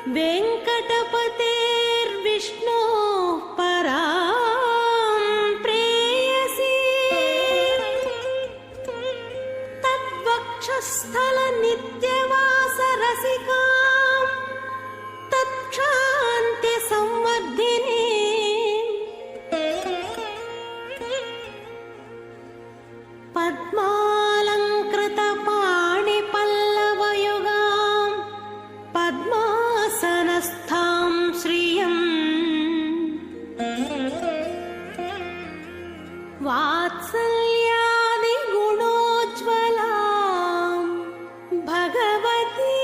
वेङ्कटपतेर्विष्णोः परां प्रेयसी तद्वक्षस्थलनित्यवासरसिकां तत्क्षान्तिसंवर्धिनी पद्मालङ्कृतपाणिपल्लवयुगां पद्मासनस्थां श्रियं वात्सल्यादिगुणोज्ज्वलां भगवती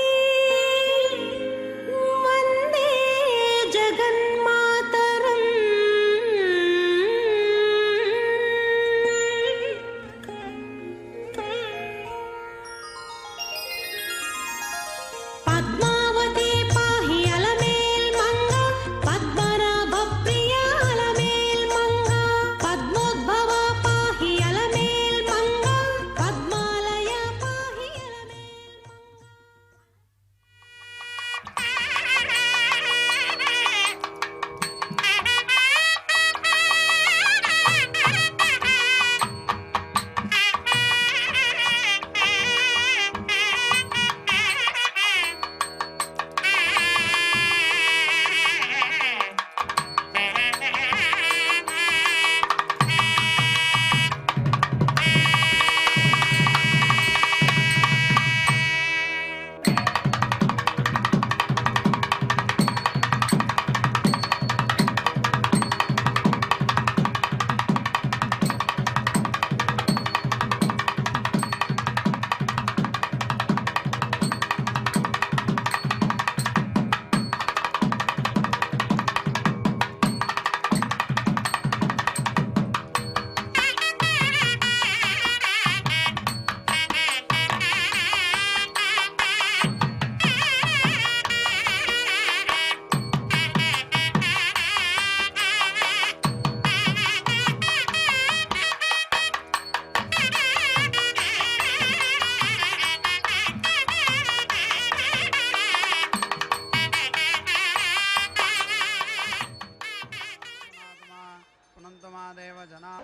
वन्दे जगन्मातरम्। पद्मावती पाहि अलमेल्मङ्गा पद्मनाभप्रिया अलमेल्मङ्गा पद्मोद्भवा पाहि अलमेल्मङ्गा पद्मालया पाहि पुनन्तमादेव जना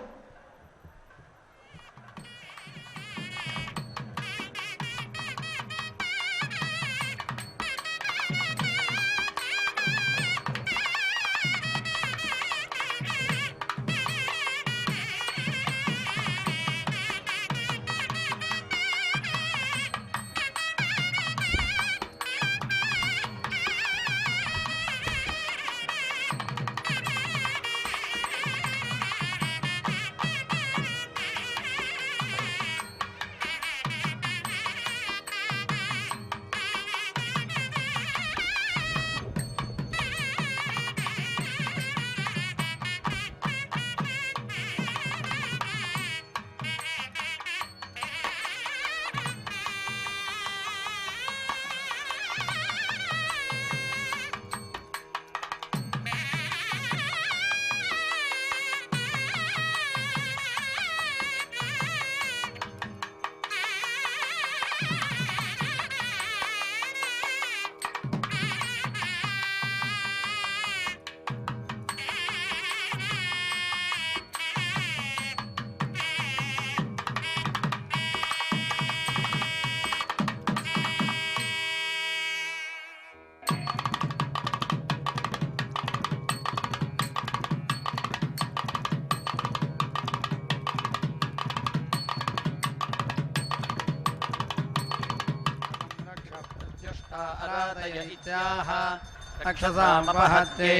रक्षसामपहत्ते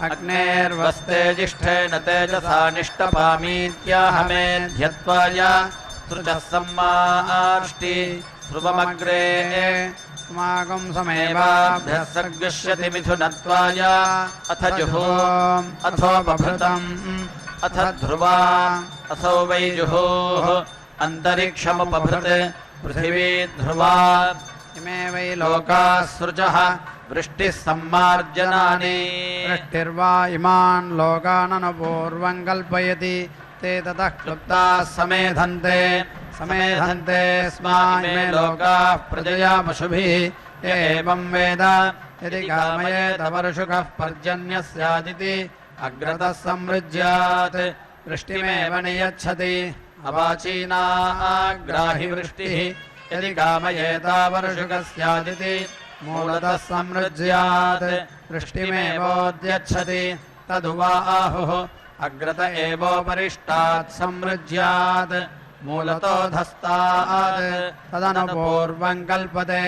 अग्नेर्वस्ते जिष्ठेन तेजसा निष्टपामीत्याहमेध्यत्वाय सृजः सम्माष्टि ध्रुवमग्रे अस्माकं समेवाभ्यः सर्गष्यति मिथुनत्वाय अथ जुहोम् अथोपभृतम् अथ ध्रुवा असौ वै जुहोः अन्तरिक्षमुपभृत् पृथिवी ध्रुवा इमे वै लोकाः सृजः वृष्टिः सम्मार्जनानि वृष्टिर्वा इमान् लोकाननुपूर्वं कल्पयति ते ततः क्लुप्ताः समेधन्ते स्मा इमे लोकाः प्रजया पशुभिः य एवं वेद यदि कामयेत वर्षुकः पर्जन्यः स्यादिति अग्रतः समृज्यात् वृष्टिमेव नियच्छति अवाचीनाग्राहि वृष्टिः यदि कामयेता वर्षुकः स्यादिति मूलतः समृज्यात् वृष्टिमेवोद्यच्छति तदुवा आहुः अग्रत एवोपरिष्टात् समृज्यात् मूलतोऽधस्तात् तदनुपूर्वं कल्पते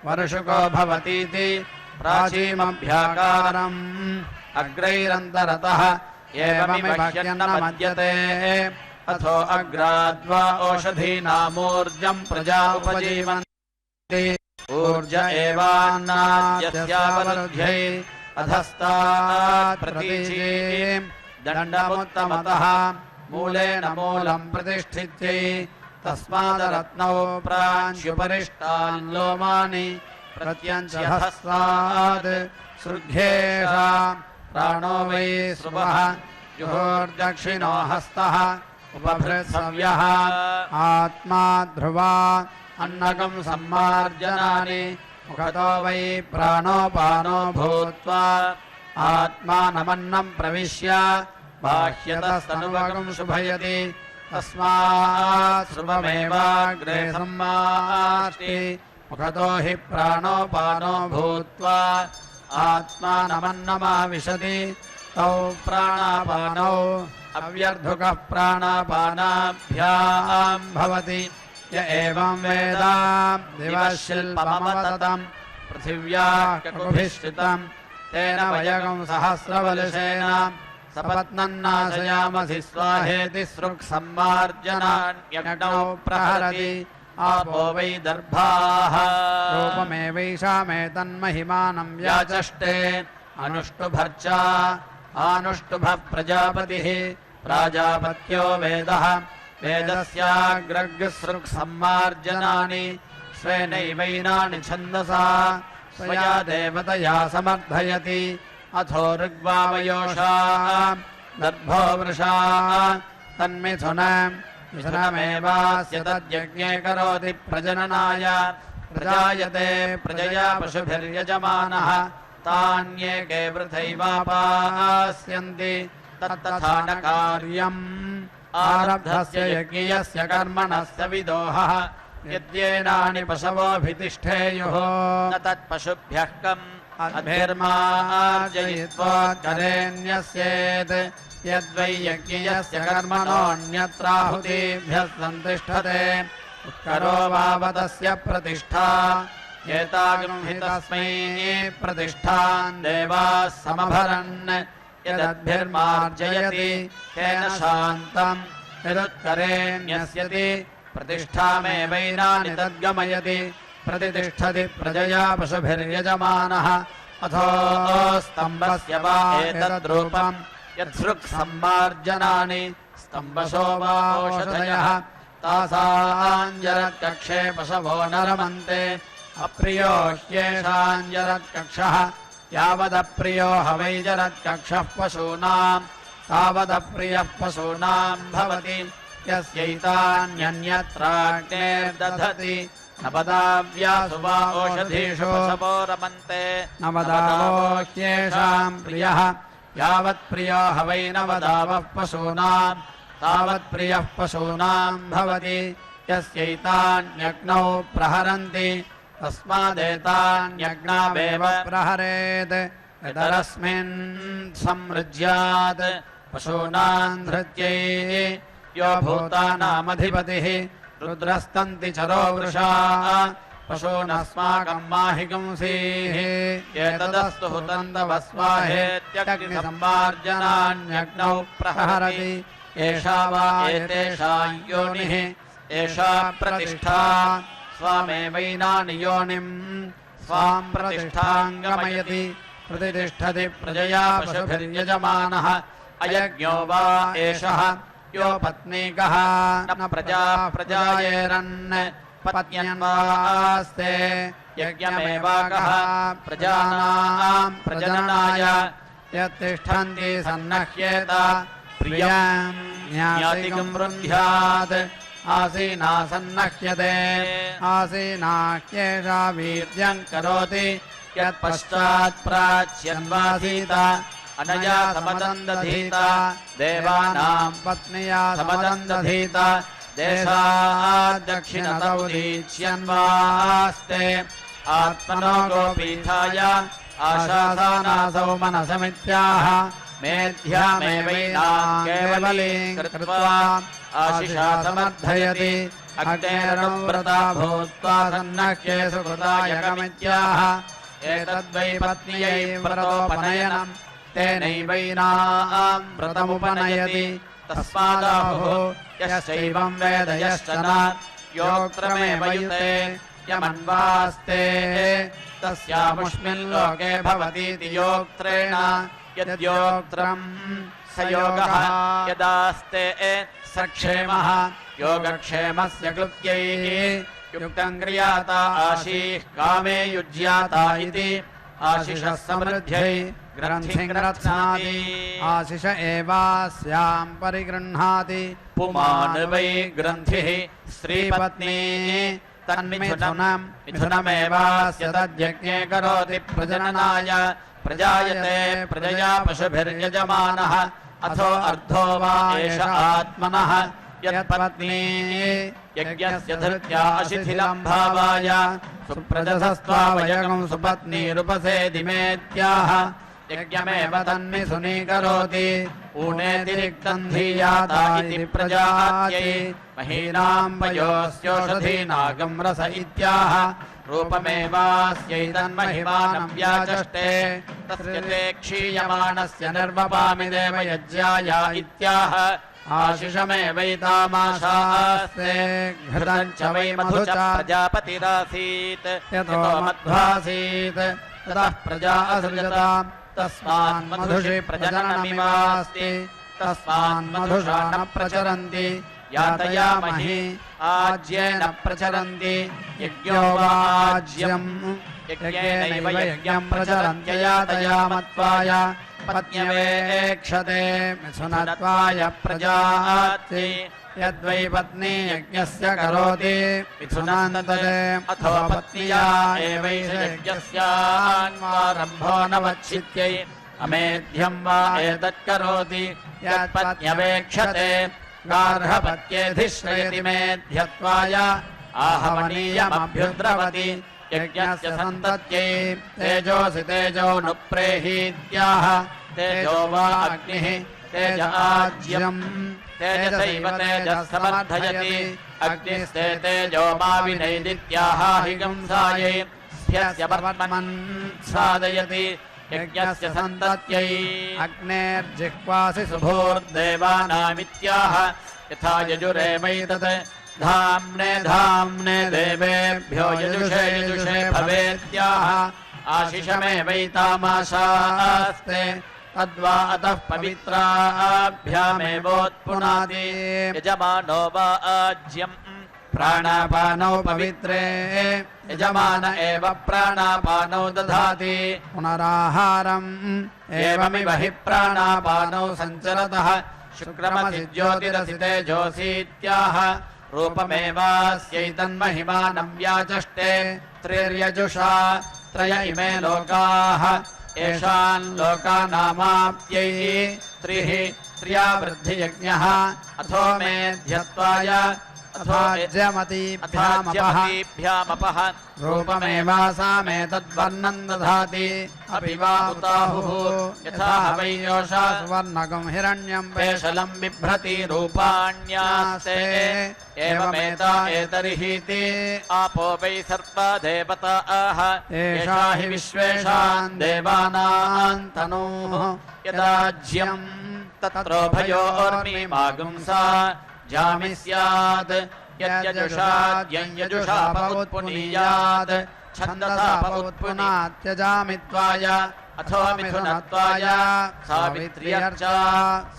वर्षुको भवतीति प्राचीमभ्याकारम् अग्रैरन्तरतः एवमिव मद्यते अथो अग्राद्वा ओषधीनामूर्जम् प्रजा उपजीवन्ति ऊर्ज एवान्नाद्यस्यावरुध्यै अधस्तात् प्रतीचीम् दण्डमुत्तमतः मूलेन मूलम् प्रतिष्ठित्यै तस्मादरत्नौ प्रांशुपरिष्टान् लोमानि प्रत्यञ्चहस्तात् सृग्येषा प्राणो वै स्रुवः जुहोर्दक्षिणो हस्तः उपभृत्सव्यः आत्मा ध्रुवा अन्नकं सम्मार्जनानि मुखतो वै प्राणोपानो भूत्वा आत्मानमन्नं प्रविश्य बाह्यतस्तनुवकं शुभयति तस्मात् श्रुवमेवाग्रे सम्मार्ष्टि मुखतो हि प्राणोपानो भूत्वा आत्मानमन्नमाविशति तौ प्राणापानौ अव्यर्धुकः प्राणापानाभ्याम् भवति य एवं वेद दिवशिल्पमवततं पृथिव्याः ककुभिश्चितं तेन वयगं सहस्रवलशेन सपत्नन्नाशयामसि स्वाहेति सृक्सम्मार्जनान्यग्नौ प्रहरति आपो वै दर्भाः रूपमेवैषामेतन्महिमानं व्याचष्टे अनुष्टुभर्चा आनुष्टुभः प्रजापतिः प्राजापत्यो वेदः वेदस्याग्रग्सृक्सम्मार्जनानि स्वेनैवैनानि छन्दसा स्वया देवतया समर्थयति अथो ऋग्वावयोषा दर्भो वृषा तन्मिथुनमेवास्य तद्यज्ञे करोति प्रजननाय प्रजायते प्रजया पशुभिर्यजमानः तान्येके वृथैवापास्यन्ति तत्तथा न कार्यम् आरब्धस्य यज्ञस्य कर्मणस्य विदोहः यद्येनानि पशवोऽभितिष्ठेयुः न तत्पशुभ्यः कम् अद्भिर्मार्जयित्वाकरेण्यस्येत् यद्वै यज्ञस्य कर्मणोऽन्यत्राहुतिभ्यः सन्तिष्ठते उत्करो वावतस्य प्रतिष्ठा एतागृह्हि तस्मै प्रतिष्ठान् देवाः समभरन् यदद्भिर्मार्जयति तेन शान्तम् यदुत्करेण्यस्यति प्रतिष्ठामेवैनानि तद्गमयति प्रतिष्ठति प्रजया पशुभिर्यजमानः अथो स्तम्भस्य वा एतद्रूपम् यत्सृक्सम्मार्जनानि स्तम्भशो वा ओषधयः तासाञ्जरत्कक्षे पशवो न रमन्ते अप्रियो ह्येषाञ्जरत्कक्षः यावदप्रियो हवैजरत्कक्षः पशूनाम् तावदप्रियः पशूनाम् भवति यस्यैतान्यन्यत्राग्नेर्दधति नवदाव्यासु वा ओषधीषु पशवो रमन्ते नवदावो ह्येषाम् प्रियः यावत्प्रियो हवै नवदावः पशूनाम् तावत्प्रियः पशूनाम् भवति यस्यैतान्यग्नौ प्रहरन्ति तस्मादेतान्यग्नावेव प्रहरेत् यदरस्मिन् समृज्यात् पशूनाम् धृत्यै यो भूतानामधिपतिः रुद्रस्तन्ति चरो वृषाः पशूनस्माकम् माहिगुंसीः एतदस्तु हुतन्तवस्वाहेत्यग्निसम्मार्जनान्यग्नौ प्रहरति एषा वा एतेषां योनिः एषा प्रतिष्ठा स्वामेवैनानि योनिम् स्वाम् प्रतिष्ठाम् गमयति प्रतिष्ठति प्रजया पशुभिर्यजमानः अयज्ञो वा एषः यो पत्नीकः न प्रजा प्रजायेरन् पत्न्यन्वास्ते यज्ञमेवाकः प्रजानाम् प्रजननाय यत्तिष्ठन्ति सन्नह्येत प्रियाम् ज्ञातिकम् रुन्ध्यात् आसीनासन्नह्यते आसीनाह्येषा वीर्यम् करोति यत्पश्चात् प्राच्यन्वासीत अनया समदन्दधीत देवानां पत्न्या समदन्दधीत देशात् दक्षिणतौ दीक्ष्यन्वास्ते आत्मनो गोपीठाय आशासानासौ मनसमित्याह मेध्यामेवैनां केवलीं कृत्वा आशिषा समर्थयति अग्नेरनुव्रता भूत्वा सन्नह्ये सुकृतायकमित्याह एतद्वै पत्न्यै व्रतोपनयनम् तेनैवैनां व्रतमुपनयति तस्मादाहुः यश्चैवं वेद यश्च न योक्त्रमेव युते यमन्वास्ते तस्यामुष्मिन् लोके भवतीति योक्त्रेण यद्योक्त्रम् स योगः यदास्ते स क्षेमः योगक्षेमस्य कृत्यैः युक्तं क्रियाता आशीः कामे युज्याता इति आशिषः समृद्ध्यै ग्रन्थिं रत्नाति आशिष एवास्यां परिगृह्णाति पुमान् वै ग्रन्थिः स्त्रीपत्नी तन्मिथुनम् मिथुनमेवास्य तद्यज्ञे करोति प्रजननाय प्रजायते प्रजया पशुभिर्यजमानः अथो अर्धो वा एष आत्मनः यत्पत्नी यज्ञस्य धृत्या अशिथिलं भावाय सुप्रजसस्त्वावयगं सुपत्नीरुपसेदिमेत्याह यज्ञमेव तन्मिथुनी करोति ऊनेतिरिक्तं धीयाता इति प्रजात्यै महीनां पयोस्योषधीनागं रस इत्याह रूपमेवास्यैतन्महिमानं व्याचष्टे तस्य ते क्षीयमाणस्य निर्वपामि देवयज्ञाय इत्याह आशिषमेवैतामाशास्ते घृतं च वै मधु च प्रजापतिरासीत् यतो मध्वासीत् ततः प्रजा असृजताम् तस्मान्मधुषि प्रजननमिवास्ति तस्मान्मधुषा न प्रचरन्ति यातयामहि आज्येन प्रचरन्ति यज्ञो वाज्यम् यज्ञेनैव यज्ञं प्रचरन्त्ययातयामत्वाय पत्न्यवेक्षते मिथुनत्वाय प्रजाति यद्वै पत्नी यज्ञस्य करोति मिथुनान्तरे अथवा पत्न्या एवैष यज्ञस्यान्वारम्भो न वच्छित्यै अमेध्यं वा एतत्करोति यत्पत्न्यवेक्षते गार्हपत्येधिश्रयति मेध्यत्वाय आहवनीयमभ्युद्रवति यज्ञस्य सन्तत्यै तेजोऽसि तेजो नु प्रेहीत्याह तेजो वा अग्निः तेज आज्यम् तेजसैव तेजः समर्थयति अग्निस्ते तेजो मा विनैदित्याह हिगंसायै स्यस्य वर्मन् साधयति यज्ञस्य सन्तत्यै अग्नेर्जिह्वासि शुभोर्देवानामित्याह यथा यजुरेवैतत् धाम्ने धाम्ने देवेभ्यो यजुषे यजुषे भवेत्याह आशिषमेवैतामाशास्ते तद्वा अतः पवित्राभ्यामेवोत्पुनाति यजमानो वा आज्यम् प्राणापानौ पवित्रे यजमान एव प्राणापानौ दधाति पुनराहारम् एवमिव हि प्राणापानौ सञ्चरतः शुक्रमसि ज्योतिरसि तेजोऽसीत्याह रूपमेवास्यैतन्महिमानं व्याचष्टे त्रिर्यजुषा त्रय इमे लोकाः येषान् लोकानामाप्त्यै त्रिः त्र्यावृद्धियज्ञः अथो मेध्यत्वाय अथोज्यमतीभ्यामपः रूपमेवासामेतद्वर्णं दधाति अपि वा उताहुः यथा वै योषा सुवर्णकं हिरण्यं पेशलं बिभ्रति रूपाण्यास्ते एवमेता एतर्हीति आपो वै सर्वा देवताः एषा हि विश्वेषां देवानां तनूः यदाज्यं तत्रोभयोर्मीमागुंसा जामि स्यात् यद्यजुषाद्यं यजुषाप उत्पुनीयात् छन्दसाप उत्पुनात्यजामित्वाय अथो मिथुनत्वाय सावित्र्यर्चा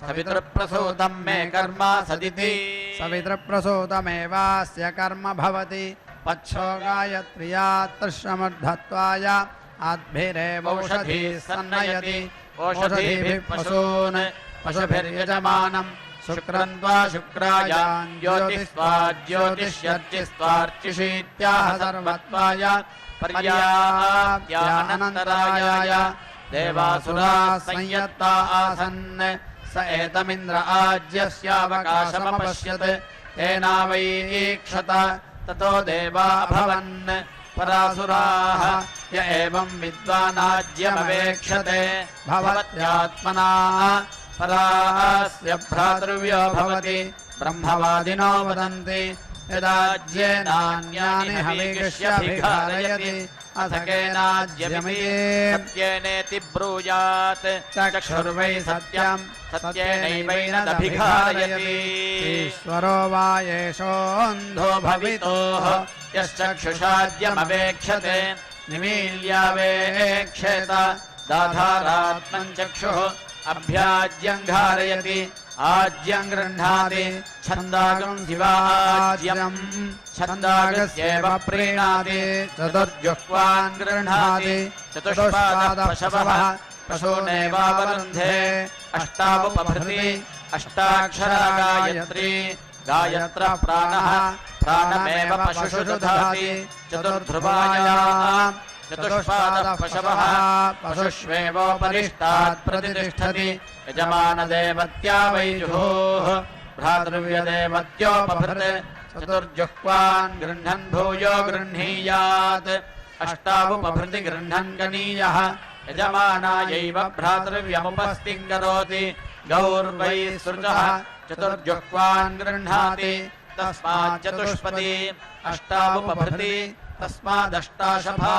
सवितृप्रसूतं मे कर्म सदिति सवितृप्रसूतमेवास्य कर्म भवति पच्छो गायत्र्यात्तश्रमर्धत्वाय आद्भिरेवौषधीः सन्नयति ओषधीभिः पशून् पशुभिर्यजमानम् शुक्रं त्वा शुक्रायां ज्योतिस्त्वा ज्योतिष्यर्चिस्त्वार्चिषीत्याह सर्वत्वाय पर्याप्त्यानन्तरायाय देवासुराः संयत्ता आसन् स एतमिन्द्र आज्यस्यावकाशमपश्यत् तेनावैक्षत ततो देवा भवन् परासुराः य एवं विद्वानाज्यमवेक्षते भवत्यात्मना परास्य भ्रातृव्यो भवति ब्रह्मवादिनो वदन्ति यदाज्येनान्यानि हविष्यभिघारयति अथ केनाज्यमिति सत्येनेति ब्रूयात् चक्षुर्वै सत्यम् सत्येनैवैनदभिघारयति ईश्वरो वा येषोऽन्धो भवितोः यश्चक्षुषाद्यमवेक्षते निमील्यावेक्षेत दाधारात्मन् चक्षुः अभ्याज्यङ्घारयति आज्यं गृह्णाति छन्दागं शिवाज्यं छन्दागस्येव प्रीणाति चतुर्जुह्वान् गृह्णाति चतुष्पादः पशवः पशूनेवावरुन्धे अष्टावुपभृति अष्टाक्षरा गायत्री गायत्रः प्राणः प्राणमेव पशुषु दधाति चतुर्ध्रुवायाम् चतुष्पादः पशवः पशुष्वेवोपरिष्टात् प्रतिष्ठति यजमानदेवत्या वै जुहोः भ्रातृव्यदेवत्योपभृत् चतुर्जुह्वान् गृह्णन् भूयो गृह्णीयात् अष्टावुपभृति गृह्णन् गणीयः यजमानायैव भ्रातृव्यमुपस्थितिं करोति गौर्वै सृजः चतुर्जुह्वान् गृह्णाति तस्मात् चतुष्पदी अष्टावुपभृति तस्मादष्टाशभा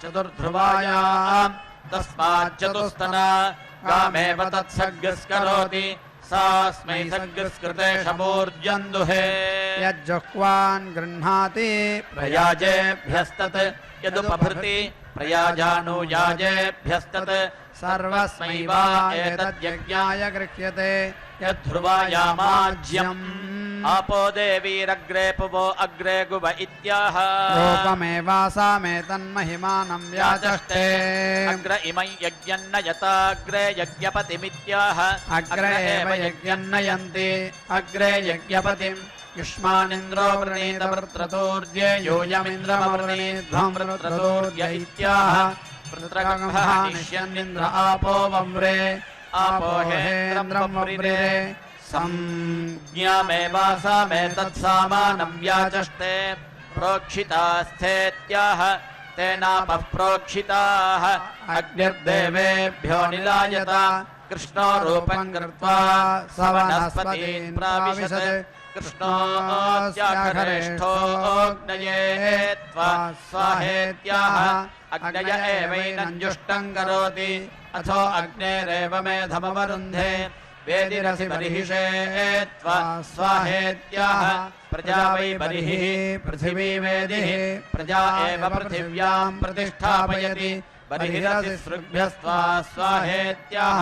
चतुर्ध्रुवायाम् तस्मात् चतुस्तना गामेव तत्सर्गस्करोति सास्मै सर्गस्कृते शमूर्जन् दुहे यज्जुह्वान् गृह्णाति प्रयाजेभ्यस्तत् यदुपभृति प्रयाजानुयाजेभ्यस्तत् सर्वस्मै वा एतद्यज्ञाय गृह्यते यद्ध्रुवायामाज्यम् आपो देवीरग्रे पुवो अग्रे गुव इत्याह रूपमेवासामेतन्महिमानं व्याचष्टे अग्र इमै यज्ञन्न यताग्रे यज्ञपतिमित्याह अग्रे एव यज्ञन्नयन्ति अग्रे यज्ञपतिम् युष्मानिन्द्रो वृणीत वृत्रतोर्ये यूयमिन्द्रमवृणीध्वं वृत्रतोर्य इत्याह वृत्रगम्भः निष्यन्निन्द्र आपो वव्रे आपो हेन्द्रं वव्रे संज्ञामेवासामेतत्सामानं व्याचष्टे प्रोक्षितास्थेत्याह तेनापः प्रोक्षिताः अग्निर्देवेभ्यो निलायत कृष्णो रूपं कृत्वा स वनस्पतीन् प्राविशत् कृष्णोऽस्याखरेष्ठोऽग्नये त्वा स्वाहेत्याह अग्नय एवैनञ्जुष्टं करोति अथो अग्नेरेव मेधमवरुन्धे वेदिरसि बर्हिषे त्वा स्वाहेत्याह प्रजा वै बर्हिः पृथिवी वेदिः प्रजा एव पृथिव्यां प्रतिष्ठापयति बर्हिरसि सृग्भ्यस्त्वा स्वाहेत्याह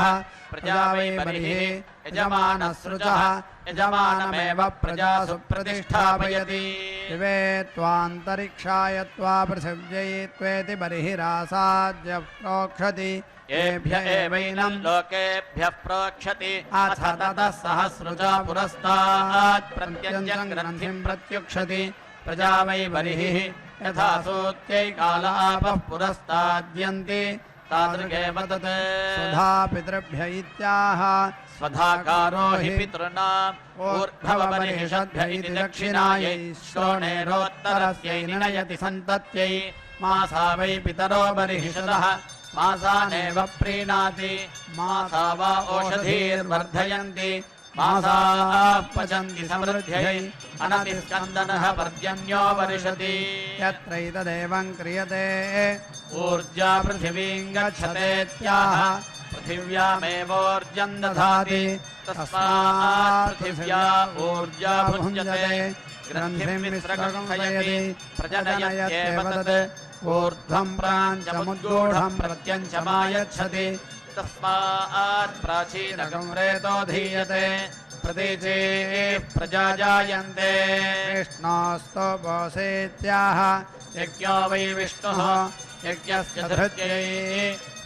प्रजा वै बर्हिः यजमानसृजः यजमानमेव प्रजासु प्रतिष्ठापयति दिवे त्वान्तरिक्षाय त्वा पृथिव्यै त्वेति बर्हिरासाद्य प्रोक्षति येभ्य एवैनं लोकेभ्यः प्रोक्षति अथ ततः सहस्रुजा पुरस्तात् प्रत्यञ्चं ग्रन्थिं प्रत्युक्षति प्रजा वै बर्हिः यथा सूत्यै काल आपः पुरस्ताद्यन्ति तादृगेव तत् स्वधा पितृभ्य इत्याह स्वधाकारो हि पितॄणाम् ऊर्ध्वबर्हिषद्भ्य इति दक्षिणायै श्रोणेरोत्तरस्यै निर्णयति सन्तत्यै मासा वै पितरो बर्हिषदः मासानेव प्रीणाति मासा वा ओषधीर्वर्धयन्ति मासाः पचन्ति समृद्ध्यै अनतिस्कन्दनः पर्जन्यो वर्षति यत्रैतदेवं क्रियते ऊर्जा पृथिवीं गच्छतेत्याह पृथिव्यामेवोर्जं दधाति तस्मात् पृथिव्या ऊर्जा भुञ्जते ग्रन्थिं विस्रगंसयति प्रजनयत्येव तत् ऊर्ध्वं प्राञ्चमुद्गूढं प्रत्यञ्चमायच्छति तस्मात् प्राचीनकं रेतो धीयते प्रतीचीः प्रजा जायन्ते विष्णोस्तोपोऽसेत्याह यज्ञो वै विष्णुः यज्ञस्य धृत्यै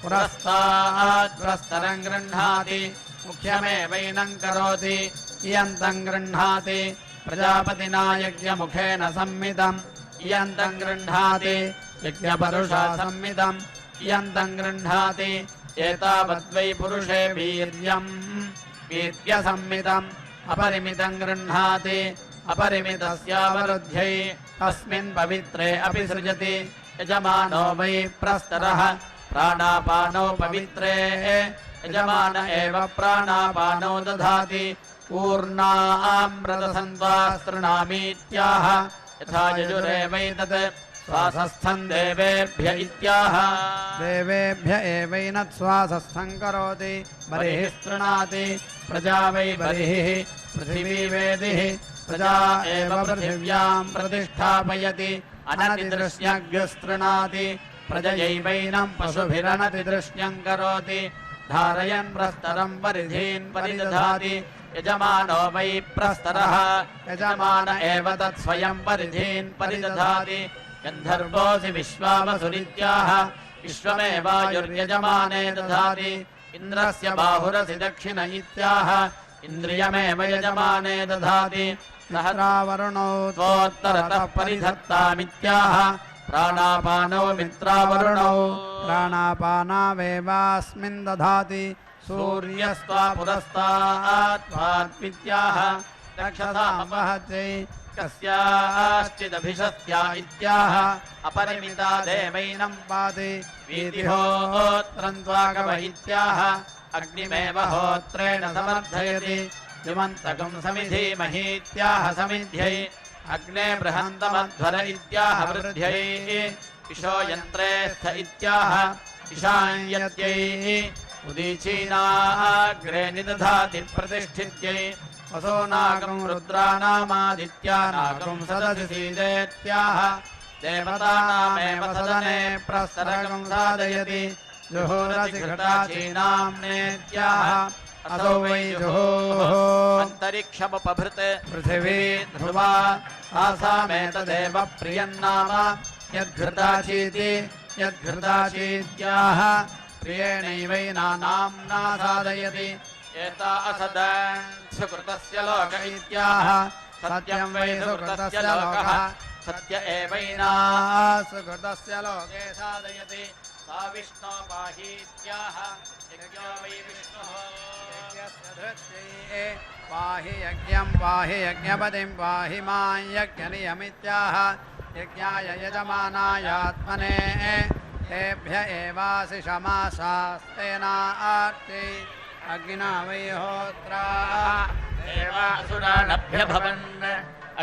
पुरस्तात् पुरस्तरं गृह्णाति मुख्यमेवैनं करोति इयन्तम् गृह्णाति प्रजापतिना यज्ञमुखेन संमितम् इयन्तम् गृह्णाति यज्ञपरुषा संमितम् इयन्तम् गृह्णाति एतावद्वै पुरुषे वीर्यसंमितम् अपरिमितम् गृह्णाति अपरिमितस्यावरुध्यै तस्मिन् पवित्रे अपि सृजति यजमानो वै प्रस्तरः प्राणापानौ पवित्रे यजमान एव प्राणापानौ दधाति ऊर्णामृतसन्त्वास्तृणामीत्याह यथा यजुरेवैतत् श्वासस्थम् देवेभ्य इत्याह देवेभ्य एवैनत् श्वासस्थम् करोति बर्हिः स्तृणाति प्रजा वै बर्हिः पृथिवी वेदिः प्रजा एव पृथिव्याम् प्रतिष्ठापयति अनतिदृश्यग्स्तृणाति प्रजयैवैनम् पशुभिरनतिदृश्यम् करोति धारयन् प्रस्तरम् परिधीन् परिदधाति यजमानो वै प्रस्तरः यजमान एव तत्स्वयम् परिधीन् परिदधाति गन्धर्वोऽसि विश्वावसुरित्याह विश्वमेवायुर्यजमाने दधाति इन्द्रस्य बाहुरसि दक्षिण इत्याह इन्द्रियमेव यजमाने दधाति सहस्रावरुणौ त्वोत्तरतः परिधत्तामित्याह प्राणापानौ मित्रावरुणौ प्राणापानावेवास्मिन् दधाति सूर्यस्त्वा पुरस्तात्त्वात्वित्याह रक्षसामवहत्यै कस्याश्चिदभिषस्त्या इत्याह अपरिमिता देवैनम् पाति वीतिहोत्रम् त्वागव इत्याह अग्निमेव होत्रेण समर्थयति युमन्तकम् समिधीमहीत्याह समिध्यै अग्ने बृहन्तमध्वर इत्याह वृद्ध्यै इशो यन्त्रे स्थ इत्याह इशान्यत्यै उदीचीनाग्रे निदधाति प्रतिष्ठित्यै वसोनागम् रुद्राणामादित्यानागम् सदसि सीदेत्याह देवतानामेव सदने प्रस्तरगम् साधयति जुहोरसि घृताचीनाम्नेत्याह असौ वै जुहोः अन्तरिक्षमुपभृत् पृथिवी ध्रुवा आसामेतदेव प्रियन्नाम यद्घृताचीति यद्घृताचीत्याह प्रियेणैवैनाम्ना साधयति एता असदन् सुकृतस्य लोक इत्याह सत्यम् वै सुकृतस्य लोकः सत्य एवैना सुकृतस्य लोके साधयति सा विष्णो पाहीत्याह यज्ञो वै विष्णुः पाहि यज्ञम् पाहि यज्ञपतिम् पाहि मां यज्ञनियमित्याह यज्ञाय यजमानायात्मने तेभ्य एवासि शमाशास्तेनार्ति अग्निना वै होत्रा देवासुरानभ्यभवन्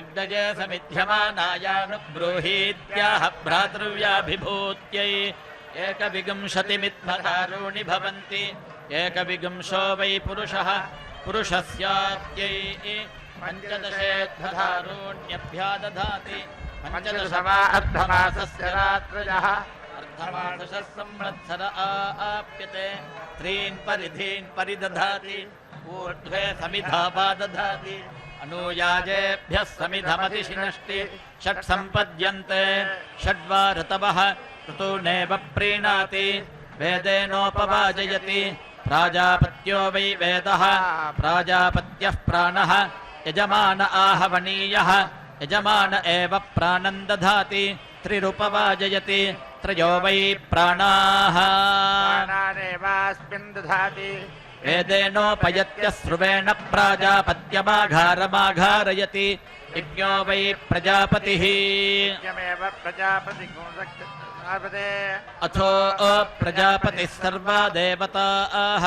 अग्नये समिध्यमानायानुब्रूहीत्याह भ्रातृव्याभिभूत्यै एकविंशतिमित्थकारूणि भवन्ति एकविंशो वै पुरुषः पुरुषस्यात्यै पञ्चदशेऽध्वधारूण्यभ्यादधाति पञ्चदश वा अर्धमासस्य रात्रयः अर्धमासः संवत्सर आप्यते त्रीन् परिधीन् परिदधाति ऊर्ध्वे समिधा वा दधाति अनुयाजेभ्यः समिधमतिशिनष्टि षट् सम्पद्यन्ते षड्वा ऋतवः ऋतूनेव प्रीणाति वेदेनोपवाजयति प्राजापत्यो वै वेदः प्राजापत्यः प्राणः यजमान आहवनीयः यजमान एव प्राणम् दधाति त्रिरुपवाजयति त्रयो वै प्राणाः प्राणानेवास्मिन् दधाति वेदेनोपयत्य स्रुवेण प्राजापत्यमाघारमाघारयति यज्ञो वै प्रजापतिः यमेव प्रजापतिः अथो प्रजापतिः सर्वा देवताः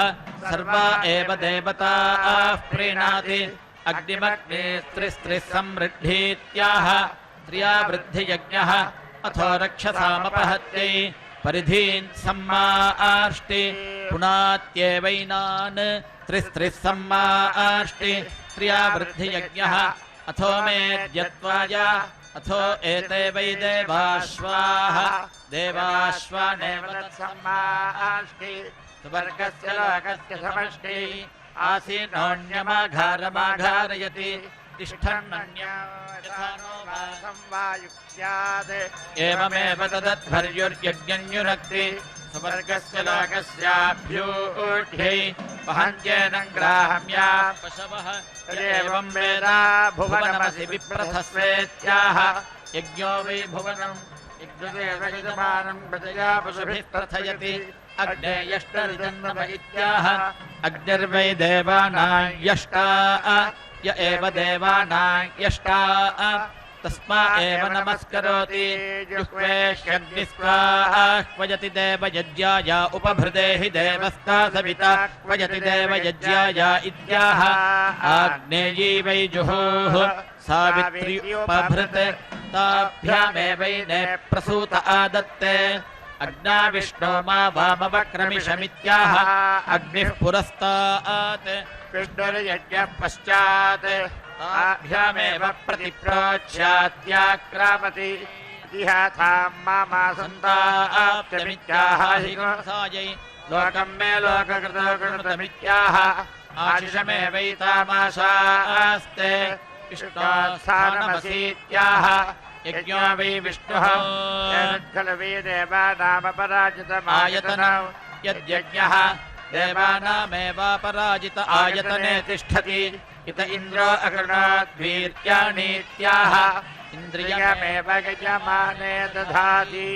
सर्वा एव देवताः प्रीणाति अग्निमग्निस्त्रिस्त्रिः समृद्धीत्याह त्रिया वृद्धियज्ञः अथो रक्षसामपहत्यै परिधीन् सम्मार्ष्टि पुनात्येवैनान् त्रिस्त्रिः सम्मार्ष्टि त्रिया वृद्धियज्ञः अथो मेद्यत्वाय अथो एते वै देवाश्वाः देवाश्वानेव तत्सम्मार्ष्टि सुवर्गस्य लोकस्य समष्टि आसीनोऽन्यमाघारमाघारयति तिष्ठन्नन्यायुक्त्यात् युक्त्यात् एवमेव तदध्वर्युर्यज्ञन्युनक्ति स्वर्गस्य लोकस्याभ्यूढ्यै वहन्त्येन ग्राहम्या पशवः एवं वेद भुवनमसि विप्रथस्वेत्याह यज्ञो वै भुवनम् यज्ञदेवयजमानं प्रजया पशुभिः प्रथयति अग्नेयष्टरिदन्नम इत्याह अग्निर्वै देवानां यष्टा य एव देवानां यष्टा तस्मा एव नमस्करोति जुह्वेष्यग्निस्वाह्वयति देवयज्ञाय उपभृदेहि देवस्ता सविता क्वयति देवयज्ञाय इत्याह आग्नेयी वै जुहुः सावित्री उपभृत् ताभ्यामेवैने प्रसूत आदत्ते अग्ना विष्णो मा वामवक्रमिषमित्याह अग्निः पुरस्तात् विष्णुर्यज्ञः पश्चात् ताभ्यामेव प्रतिप्रोच्याद्याक्रामति इतिहासां मामासन्ताप्तमित्याह सायै लोकं मे लोककृतो कृतमित्याह आशिषमेवैतामाशास्ते विष्णोत्थानमसीत्याह यज्ञो वै विष्णुः खलु वै देवानामपराजितमायतनौ यद्यज्ञः देवानामेवापराजित आयतने तिष्ठति इत इन्द्रो अकृणोद्वीर्याणीत्याह इन्द्रियमेव यजमाने दधाति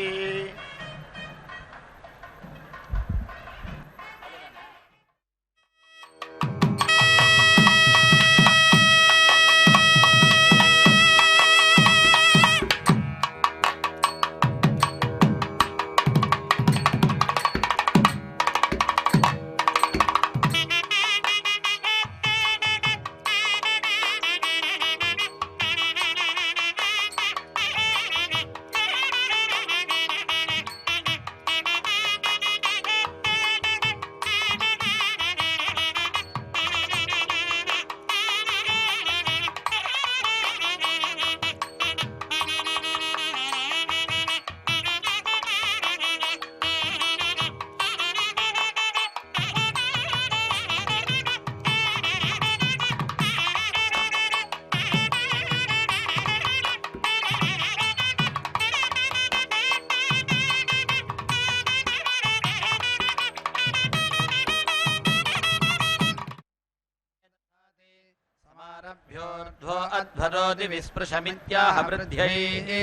समारभ्योर्ध्वो अध्वरोति विस्पृशमित्याह वृद्ध्यै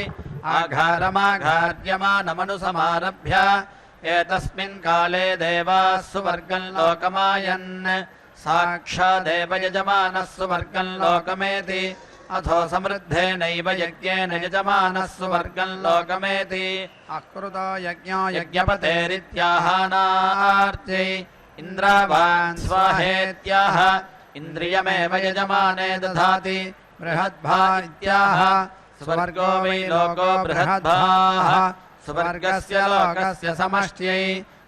आघारमाघार्यमानमनुसमारभ्य एतस्मिन् काले देवाः सुवर्गं लोकमायन् साक्षादेव यजमानः सुवर्गं लोकमेति अथो समृद्धेनैव यज्ञेन यजमानः सुवर्गं लोकमेति अकृतो यज्ञो यज्ञपतेरित्याहानार्त्यै इन्द्रावान् स्वाहेत्याह इन्द्रियमेव यजमाने दधाति बृहद्भा इत्याह स्वर्गो वै लोको बृहद्भाः स्वर्गस्य लोकस्य समष्ट्यै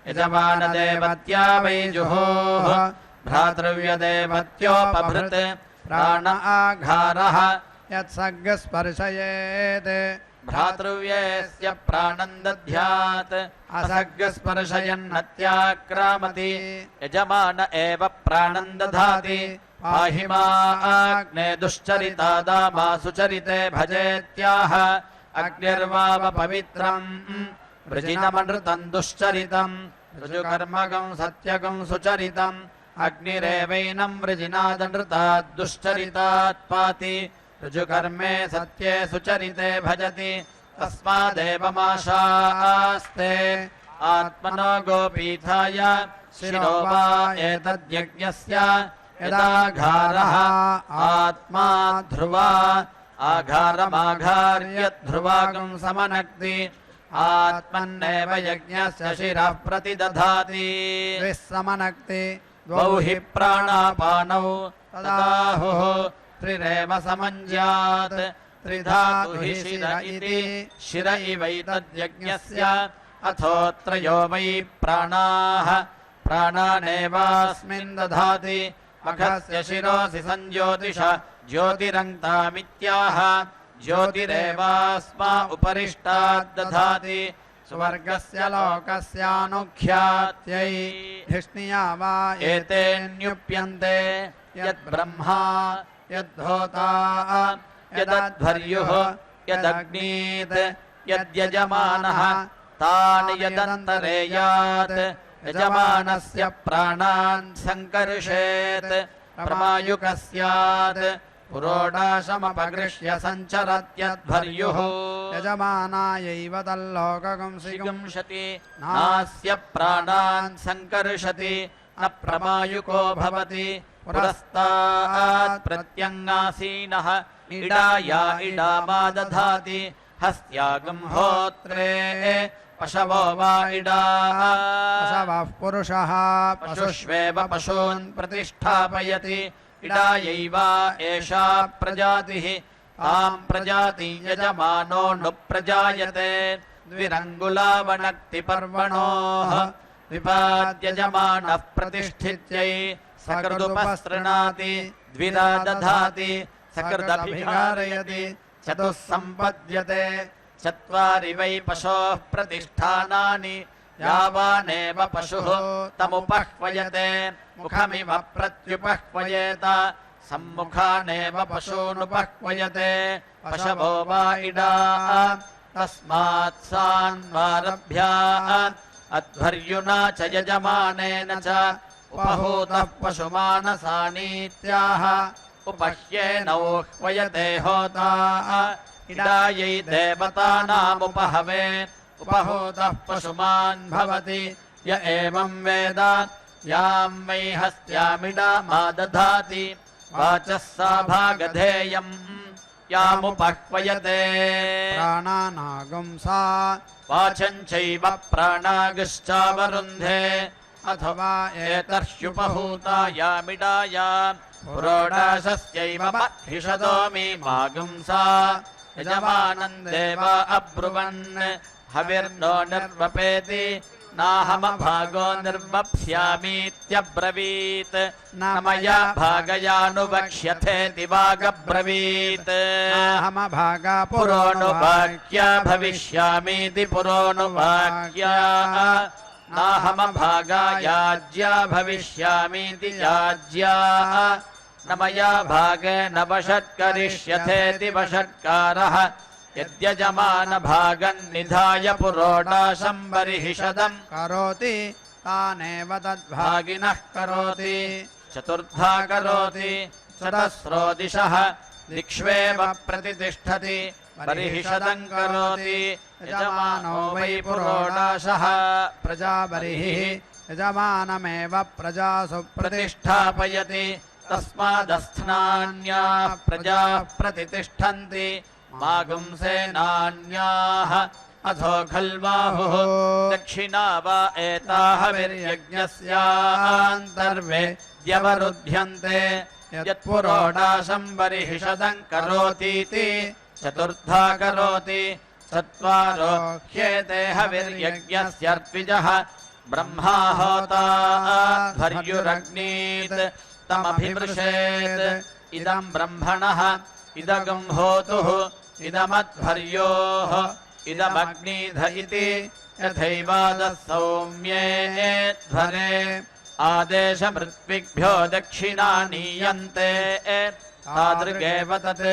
यजमानदेवत्या वै जुहोः भ्रातृव्यदेवत्योपभृत् प्राण आघारः यत्सर्गस्पर्शयेत् भ्रातृव्यस्य प्राणं दध्यात् असर्गस्पर्शयन्नत्याक्रामति यजमान एव प्राणं दधाति पाहि माग्ने दुश्चरिता दामा सुचरिते भजेत्याह अग्निर्वाव पवित्रम् वृजिनमनृतं दुश्चरितं ऋजुकर्मकं सत्यकं सुचरितम् अग्निरेवैनं वृजिनादनृतात् दुश्चरितात् पाति ऋजुकर्मे सत्ये सुचरिते भजति तस्मादेवमाशास्ते आत्मनो गोपीठाय शिरो वा एतद्यज्ञस्य यदाघारः आत्मा ध्रुवा आघारमाघार्य ध्रुवागं समनक्ति आत्मन्नेव यज्ञस्य शिरः प्रतिदधाति विस्समनक्ति द्वौ हि प्राणापानौ तदाहुः त्रिरेव समञ्ज्यात् त्रिधातु हि शिर इति शिर इवैतद्यज्ञस्य अथोत्रयो वै प्राणाः प्राणानेवास्मिन् दधाति मखस्य शिरोऽसि सञ्ज्योतिष ज्योतिरङ्क्तामित्याह ज्योतिरेवास्मा उपरिष्टात् दधाति स्वर्गस्य लोकस्यानुख्यात्यै धिष्णिया वा एतेऽन्युप्यन्ते यद्ब्रह्मा यद्धोता यदध्वर्युः यदग्नीत् यद्यजमानः तान् यदन्तरेयात् यजमानस्य प्राणान् सङ्कर्षेत् प्रमायुकः स्यात् पुरोडाशमपगृह्य सञ्चरत्यध्वर्युः यजमानायैव तल्लोकगं शिगंशति नास्य प्राणान् सङ्कर्षति न प्रमायुको भवति पुरस्तात् प्रत्यङ्गासीनः इडाया इडामा दधाति हस्त्यागं होत्रे पशवो वा इडाः पशवः पुरुषः पशुष्वेव पशून् प्रतिष्ठापयति इडायैव एषा प्रजातिः तां प्रजाति यजमानो नु प्रजायते द्विरङ्गुलावनक्तिपर्वणोः विपाद्यजमानः प्रतिष्ठित्यै सकृदुपसृणाति द्विरा दधाति सकृदभिघारयति चतुः सम्पद्यते चत्वारि वै पशोः प्रतिष्ठानानि यावानेव पशुः तमुपह्वयते मुखमिव प्रत्युपह्वयेत सम्मुखानेव पशूनुपह्वयते पशवो वा इडाः तस्मात् सान्वारभ्य अध्वर्युना च यजमानेन च उपहूतः पशुमानसानीत्याह उपह्येनौह्वयते होता इडायै देवतानामुपहवे उपहूतः पशुमान् भवति य एवं वेद यां वै हस्त्यामिडामा दधाति वाचः सा भागधेयम् यामुपह्वयते प्राणानागं सा वाचं चैव प्राणागश्चावरुन्धे अथवा एतर्ह्युपहूता यामिडाया पुरोडाशस्यैव महिषदोमि मागुंसा यजमानं देव अब्रुवन् हविर्नो निर्वपेति नाहमभागो निर्वप्स्यामीत्यब्रवीत् न मया भागयानुवक्ष्यथेति वागब्रवीत् नाहमभागा पुरोऽनुवाक्या भविष्यामीति पुरोऽनुवाक्या नाहमभागा याज्या भविष्यामीति याज्या न मया भागेन वषट्करिष्यथेति वषट्कारः यद्यजमानभागन्निधाय पुरोडाशं बर्हिषदम् करोति तानेव तद्भागिनः करोति चतुर्धा करोति चतस्रो दिशः दिक्ष्वेव प्रतितिष्ठति बर्हिषदम् करोति यजमानो वै पुरोडाशः प्रजाबर्हिः यजमानमेव प्रजासु प्रतिष्ठापयति तस्मादस्थनान्याः प्रजाः प्रतितिष्ठन्ति मागुंसेनान्याः अथो खल्वाहुः दक्षिणा वा एताः विर्यज्ञस्यान्तर्वेद्यवरुध्यन्ते यत्पुरोडाशं बर्हिषदं करोतीति चतुर्धा करोति चत्वारो ह्येते हविर्यज्ञस्यर्त्विजः ब्रह्मा होता ध्वर्युरग्नीत् तमभिमृशेत् इदं ब्रह्मणः इदगं होतुः इदमध्वर्योः इदमग्नीध इति यथैवादः सौम्येध्वरे आदेशमृत्विभ्यो दक्षिणा नीयन्ते तादृगेव तत्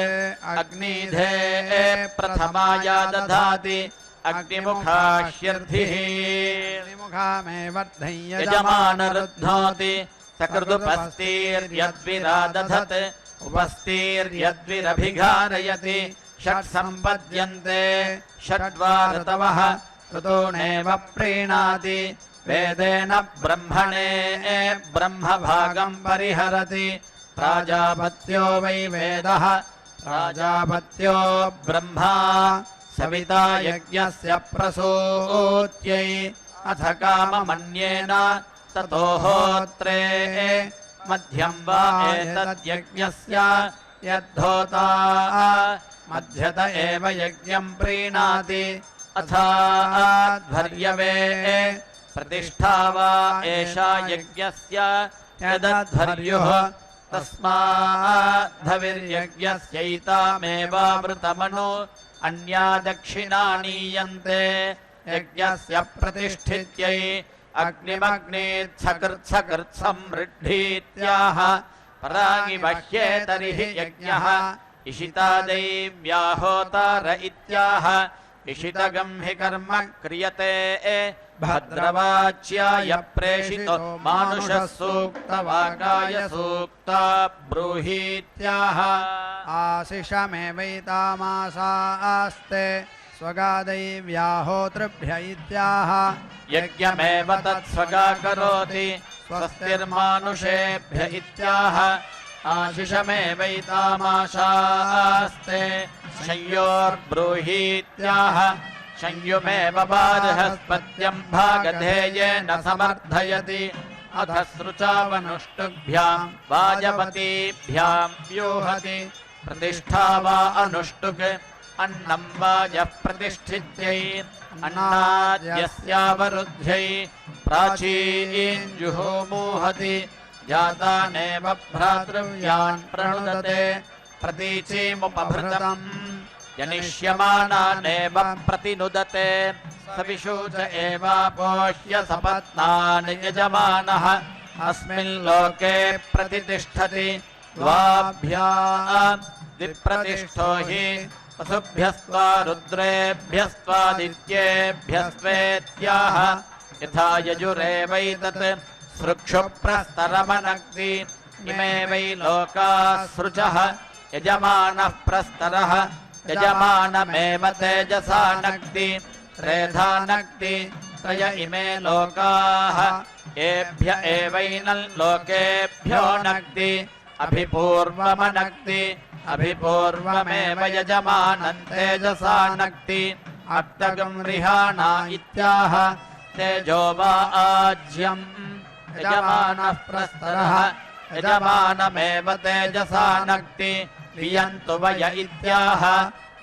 अग्निधे प्रथमाया दधाति अग्निमुखाह्यर्थिः यजमानरुध्नोति सकृदुपस्तीर्यद्विरा दधत् उपस्तीर्यद्विरभिघारयति षट् सम्पद्यन्ते षड्वा ऋतवः ऋतूनेव प्रीणाति वेदेन ब्रह्मणे ब्रह्मभागं परिहरति प्राजापत्यो वै वेदः प्राजापत्यो ब्रह्मा सविता यज्ञस्य प्रसूत्यै अथ काममन्येन ततो होत्रे मध्यं वा एतद्यज्ञस्य यद्धोता मध्यत एव यज्ञं प्रीणाति अथाध्वर्यवे प्रतिष्ठा वा एषा यज्ञस्य यदध्वर्युः तस्माद्धविर्यज्ञस्यैतामेवामृतमनु अन्या दक्षिणा नीयन्ते यज्ञस्य प्रतिष्ठित्यै अग्निमग्नेत्सकृत्सकृत्समृद्धीत्याह परागिबह्येतरिः यज्ञः इशिता दैव्याहोतार इत्याह इषितगं हि कर्म क्रियते भद्रवाच्याय प्रेषितो मानुषः सूक्तवाकाय सूक्ता ब्रूहीत्याह आशिषमेवैतामासास्ते स्वगादैव्याहोतृभ्य इत्याह यज्ञमेव तत्स्वगा करोति स्वस्तिर्मानुषेभ्य इत्याह आशिषमेवैतामाशास्ते संयोर्ब्रूहीत्याह संयुमेव बार्हस्पत्यं भागधेयेन समर्थयति अथ सृचावनुष्टुभ्यां वाजपतीभ्यां व्यूहति प्रतिष्ठा वा अनुष्टुक् अन्नं वाजः प्रतिष्ठित्यै अन्नाद्यस्यावरुद्ध्यै प्राचीन्जुहोमूहति जातानेव भ्रातृव्यान् प्रणुदते प्रतीचीमुपभृतम् जनिष्यमानानेव प्रतिनुदते सविशूच एवापोह्य सपत्नान् यजमानः अस्मिन् लोके प्रतिष्ठति द्वाभ्याम् द्विप्रतिष्ठो हि वसुभ्यस्त्वा रुद्रेभ्यस्त्वादित्येभ्यस्त्वेत्याह यथा यजुरेवैतत् सृक्षुप्रस्तरमनक्ति इमे वै लोकाः सृजः यजमानः प्रस्तरः यजमानमेव तेजसा नक्ति त्रेधा नक्ति त्रय इमे लोकाः एभ्य एवैनम् लोकेभ्यो नक्ति अभिपूर्वमनक्ति अभिपूर्वमेव यजमानम् तेजसा नक्ति अक्तगम् रिहाणा इत्याह तेजो वा आज्यम् यजमानः प्रस्तरः यजमानमेव तेजसा नक्ति वियन्तु वय इत्याह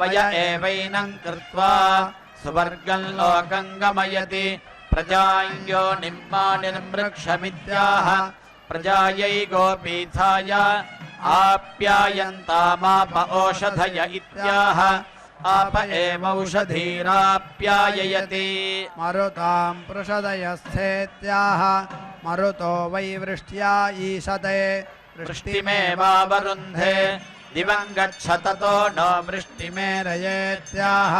वय एवैनम् कृत्वा सुवर्गम् लोकम् गमयति प्रजायो निम्मानिर्मृक्षमित्याह प्रजायै गोपीथाय आप्यायन्तामाप ओषधय इत्याह आप एवौषधीराप्याययति मरुताम् पृषदयस्थेत्याह मरुतो वै वृष्ट्या ईशते वृष्टिमेवावरुन्धे दिवम् गच्छततो न वृष्टिमेरयेत्याह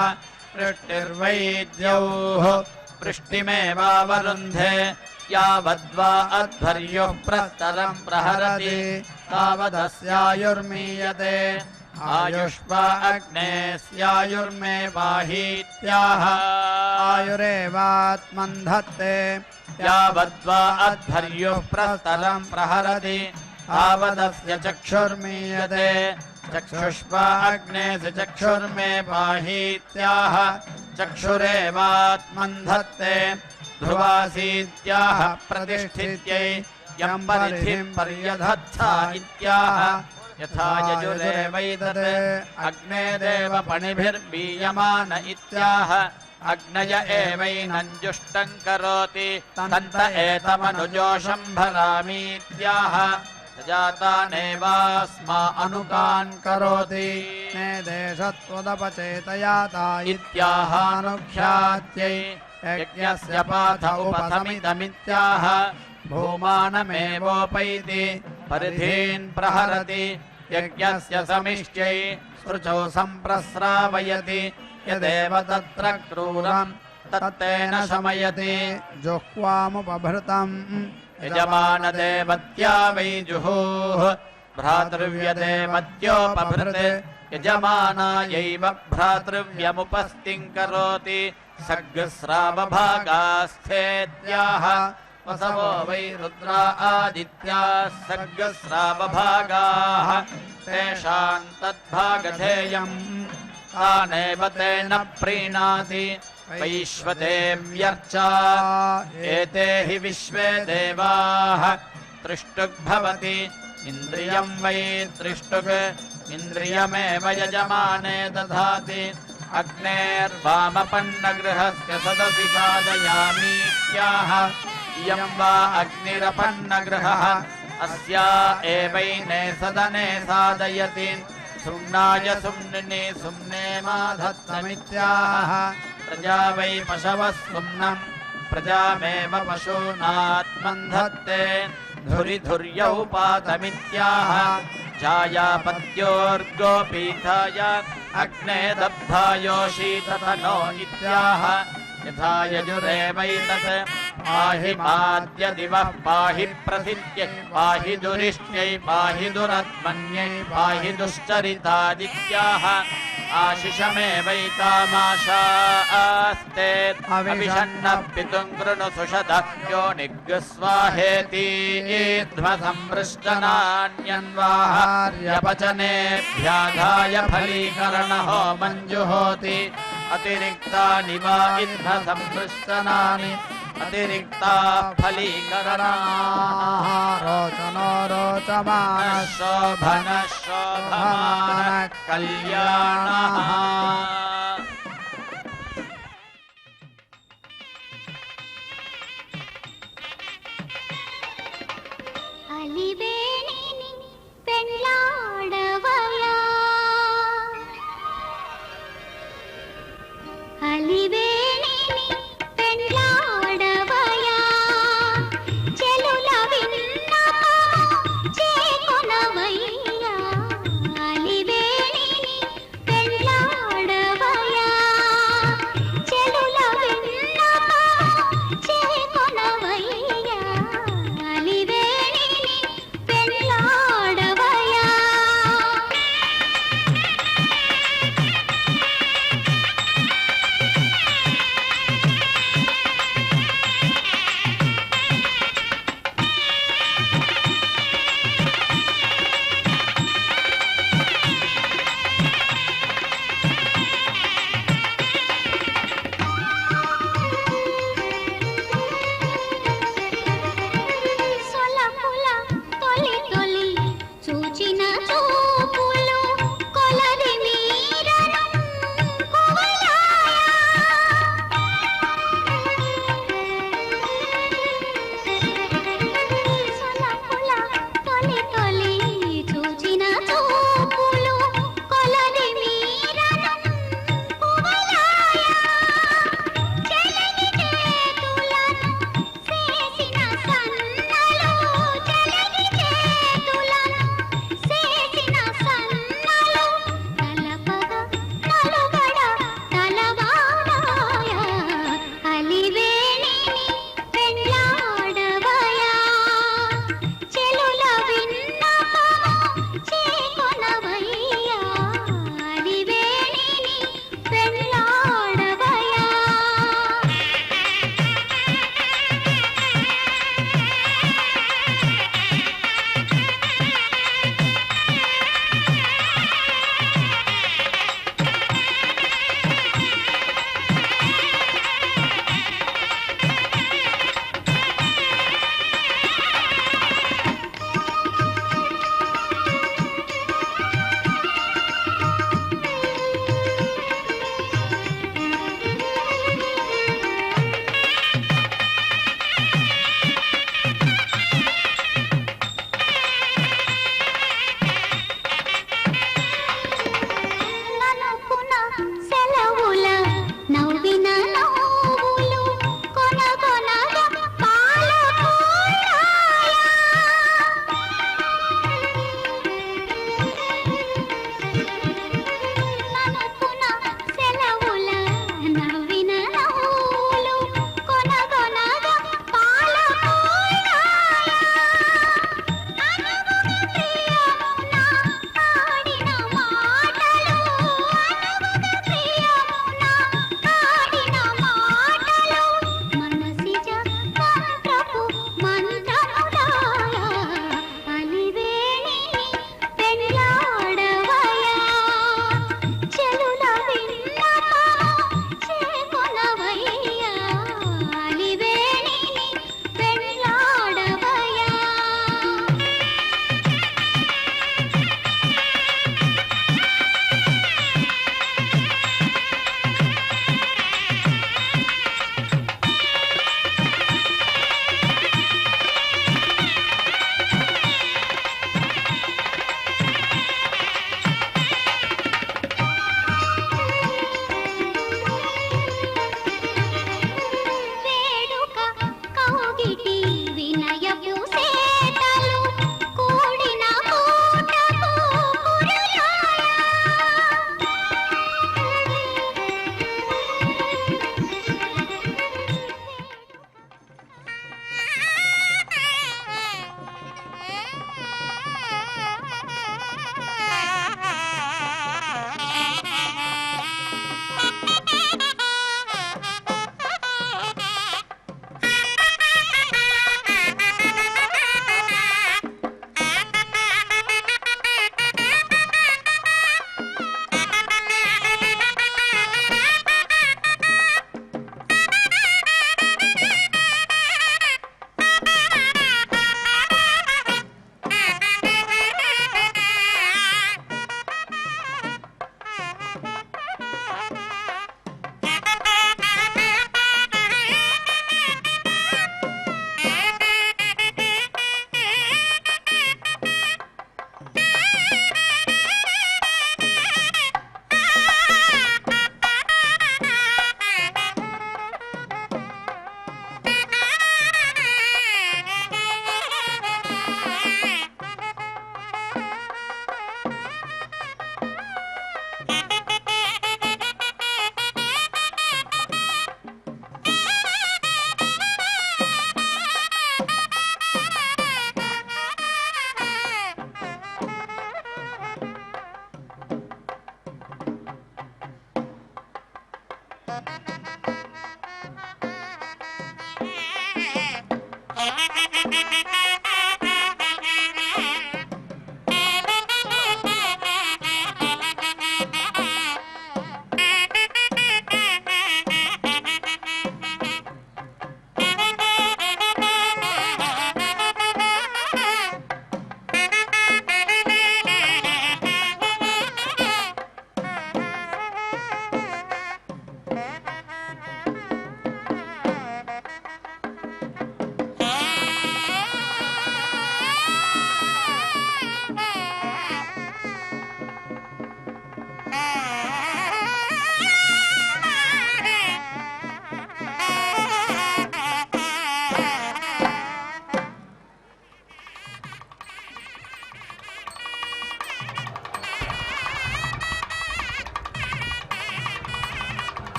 वृष्टिर्वैद्यौः वृष्टिमेवावरुन्धे यावद्वा अध्वर्युः प्रस्तरम् प्रहरति तावदस्यायुर्मीयते आयुष्वा अग्नेस्यायुर्मे वाहीत्याह आयुरेवात्मन् धत्ते यावद्वा अध्वर्युः प्रस्तरम् प्रहरति तावदस्य चक्षुर्मीयते चक्षुष्वा अग्नेस्य चक्षुर्मे वाहीत्याह चक्षुरेवात्मन् धत्ते ध्रुवासीत्याह प्रतिष्ठित्यै यम् परिधिम् पर्यधत्था इत्याह यथा यजुरेवैतत् अग्ने देवपणिभिर्बीयमान इत्याह अग्नय एवैनम् जुष्टम् करोति तन्त एतमनुजोषम् भरामीत्याह जातानेवास्मा अनुकान् करोति ने देशत्वदपचेतयाता इत्याहानुख्यात्यै यज्ञस्य पाथ उपसमितमित्याह भूमानमेवोपैति परिधीन् प्रहरति यज्ञस्य समिष्ट्यै सृचौ सम्प्रस्रावयति यदेव तत्र क्रूरम् तत्तेन शमयति जुह्वामुपभृतम् यजमानदेवत्या वै जुहुः भ्रातृव्यदेवत्योपभृत् यजमानायैव भ्रातृव्यमुपस्तिम् करोति सर्गस्रावभागास्थेत्याह वसवो वै रुद्रा आदित्याः सर्गस्रावभागाः तेषाम् तद्भागधेयम् तानेव तेन प्रीणाति वैश्वदेव्यर्चा एते हि विश्वे देवाः त्रिष्टुग्भवति इन्द्रियम् वै त्रिष्टुग् इन्द्रियमेव यजमाने दधाति अग्नेर्वामपन्नगृहस्य सदसि साधयामीत्याह इयम् वा अग्निरपन्नगृहः अस्या एवैने सदने साधयति सुम्नाय सुम्निनि सुम्ने माधत्तमित्याह प्रजा वै पशवः सुम्नम् प्रजामेव पशूनात्मन् धत्ते धुरिधुर्यौ पातमित्याह जायापत्योर्गोपीठाय अग्ने दब्धायोषीतनो इत्याह यथा यजुरेवैतत् पाहि माद्य दिवः पाहि प्रथित्यै पाहि दुरिष्ट्यै पाहि दुरत्मन्यै पाहि दुश्चरितादित्याह आशिषमेवैतामाशास्ते अभिषण्णः पितुं कृणु सुषदः यो निग्स्वाहेति ध्वसंपृष्टनान्यन्वाहार्यपचनेभ्याधाय फलीकरणहो मञ्जुहोति अतिरिक्तानि वा इद्धसंपृष्टनानि अतिरिक्ता फलीकरणाः रोचनो रोचमान शोभन शोभमान कल्याणः అలివేణిని పెళ్ళాడవయా అలివేణిని పెళ్ళాడవయా చెలుల విన్నపము చేకొనవయ్యా అలివేణిని పెళ్ళాడవయా చెలుల విన్నపము చేకొనవయ్యా అలివేణిని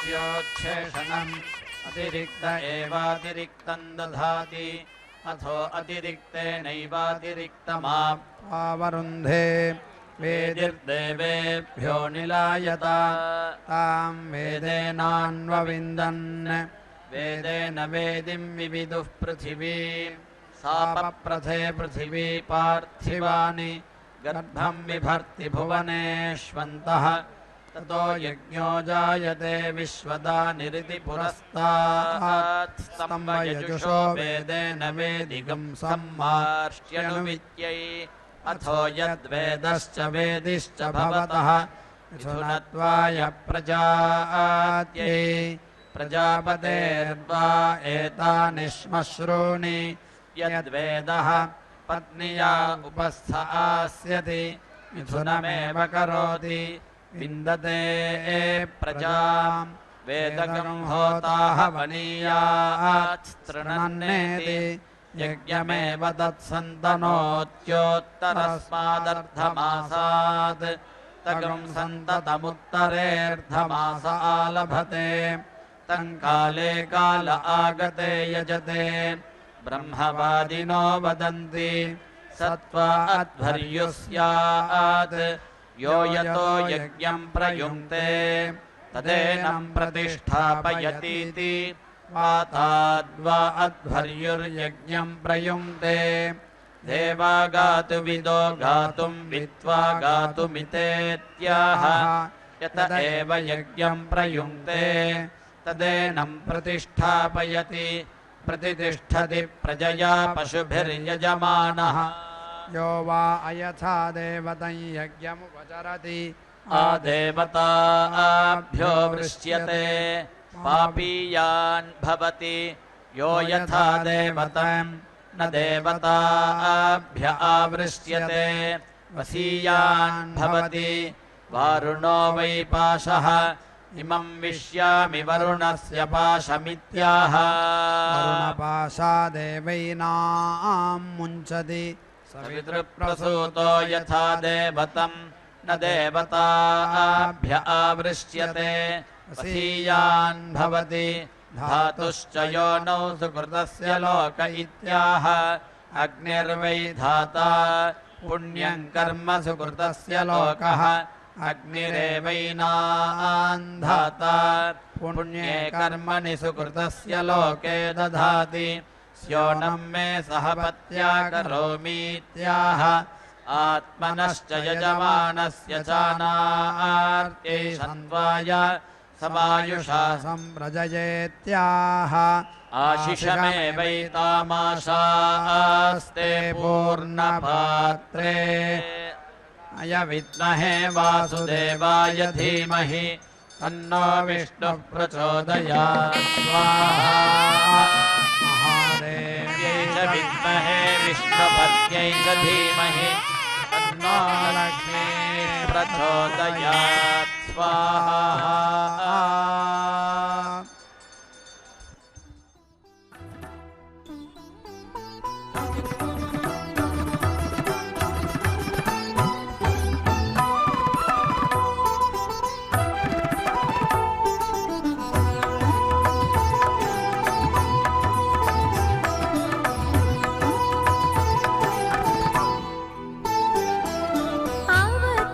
क्षमाद्योच्छेषणम् अतिरिक्त एवातिरिक्तम् दधाति अथो अतिरिक्तेनैवातिरिक्तमावरुन्धे वेदिर्देवेभ्यो निलायता तां वेदेनान्वविन्दन् वेदेन वेदिं विविदुः पृथिवी सापप्रथे पृथिवी पार्थिवानि गर्भं बिभर्ति भुवनेष्वन्तः ततो यज्ञो जायते विश्वदानिरिति पुरस्तात् स्तम्भयजुषो वेदेन वेदिगं सम्मार्ष्ट्यनुविद्यै अथो यद्वेदश्च वेदिश्च भवतः मिथुनत्वाय प्रजात्यै प्रजापतेर्वा एतानि श्मश्रूणि यद्वेदः पत्न्या उपस्थास्यति मिथुनमेव करोति विन्दते प्रजाम् वेदकं होताः वनीयात् तृणन्नेति यज्ञमेव तत्सन्तनोत्योत्तरस्मादर्धमासात् तगं सन्ततमुत्तरेऽर्धमास आलभते तं काले काल आगते यजते ब्रह्मवादिनो वदन्ति सत्त्वा अध्वर्युः स्यात् यो यतो यज्ञं प्रयुङ्क्ते तदेनं प्रतिष्ठापयतीति वाताद्वा अध्वर्युर्यज्ञं प्रयुङ्क्ते देवा गातुविदो गातुं विद्वा गातुमितेत्याह यत एव यज्ञं प्रयुङ्क्ते तदेनं प्रतिष्ठापयति प्रतिष्ठति प्रजया पशुभिर्यजमानः यो वा अयथा देवतं यज्ञमुपचरति आदेवताभ्यो वृष्यते पापीयान् भवति यो यथा देवतं न देवताभ्य आवृष्यते वसीयान् भवति वारुणो वै पाशः इमं विश्यामि वरुणस्य पाशमित्याह वरुणपाशादेवैनां मुञ्चति सवितृप्रसूतो यथा देवतं न देवताभ्य आवृष्यते वसीयान् भवति धातुश्च योनौ सुकृतस्य लोक इत्याह अग्निर्वै धाता पुण्यं कर्म सुकृतस्य लोकः अग्निरेवैनान् धाता पुण्ये कर्मणि सुकृतस्य लोके दधाति स्योनं मे सहपत्या करोमीत्याह आत्मनश्च यजमानस्य चानार्त्यै सन्त्वाय समायुषा सम्प्रजयेत्याह आशिषमेवैतामाशास्ते पूर्णपात्रे अयविद्महे वासुदेवाय धीमहि तन्नो विष्णुः प्रचोदयात् स्वाहा महादेव्यै च विद्महे विष्णुपत्न्यै च धीमहि तन्नो लक्ष्मीः प्रचोदयात् स्वाहा आवत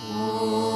ఓం